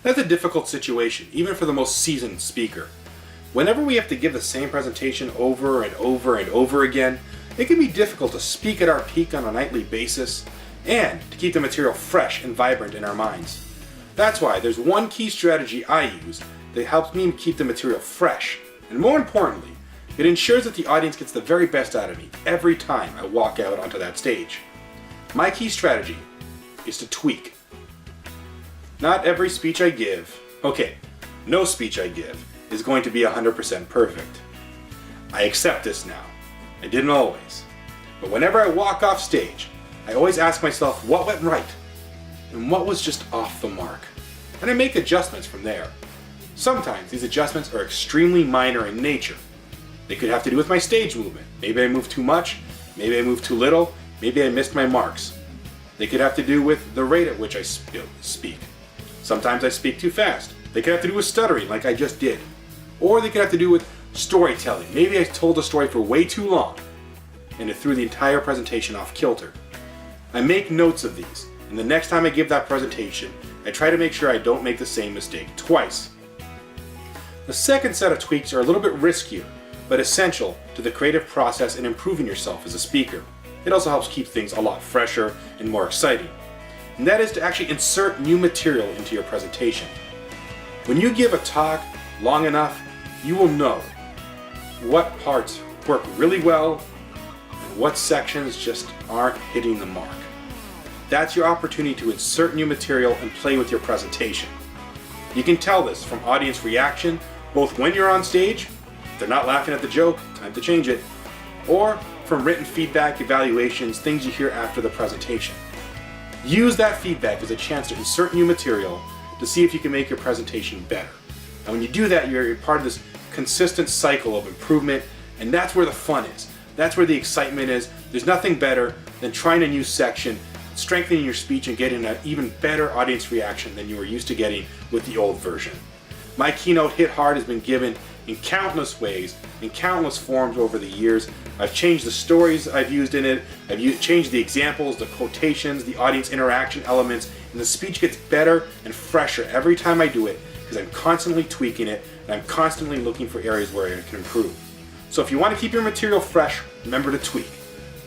That's a difficult situation, even for the most seasoned speaker. Whenever we have to give the same presentation over and over and over again, it can be difficult to speak at our peak on a nightly basis and to keep the material fresh and vibrant in our minds. That's why there's one key strategy I use that helps me keep the material fresh, and more importantly, it ensures that the audience gets the very best out of me every time I walk out onto that stage. My key strategy is to tweak. Not every speech I give, no speech I give is going to be 100% perfect. I accept this now. I didn't always. But whenever I walk off stage, I always ask myself what went right and what was just off the mark. And I make adjustments from there. Sometimes these adjustments are extremely minor in nature. They could have to do with my stage movement. Maybe I moved too much, maybe I moved too little, maybe I missed my marks. They could have to do with the rate at which I speak. Sometimes I speak too fast. They could have to do with stuttering like I just did. Or they could have to do with storytelling. Maybe I told a story for way too long and it threw the entire presentation off kilter. I make notes of these, and the next time I give that presentation, I try to make sure I don't make the same mistake twice. The second set of tweaks are a little bit riskier, but essential to the creative process in improving yourself as a speaker. It also helps keep things a lot fresher and more exciting. And that is to actually insert new material into your presentation. When you give a talk long enough, you will know what parts work really well and what sections just aren't hitting the mark. That's your opportunity to insert new material and play with your presentation. You can tell this from audience reaction, both when you're on stage, if they're not laughing at the joke, time to change it, or from written feedback, evaluations, things you hear after the presentation. Use that feedback as a chance to insert new material to see if you can make your presentation better. And when you do that, you're part of this consistent cycle of improvement, and that's where the fun is. That's where the excitement is. There's nothing better than trying a new section, strengthening your speech, and getting an even better audience reaction than you were used to getting with the old version. My keynote Hit Hard has been given in countless ways, in countless forms over the years. I've changed the stories I've used in it, changed the examples, the quotations, the audience interaction elements, and the speech gets better and fresher every time I do it because I'm constantly tweaking it and I'm constantly looking for areas where I can improve. So if you want to keep your material fresh, remember to tweak.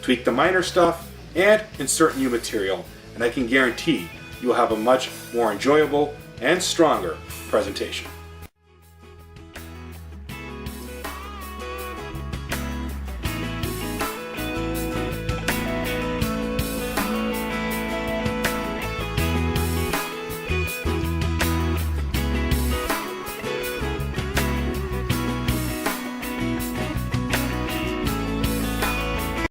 Tweak the minor stuff and insert new material, and I can guarantee you'll have a much more enjoyable and stronger presentation.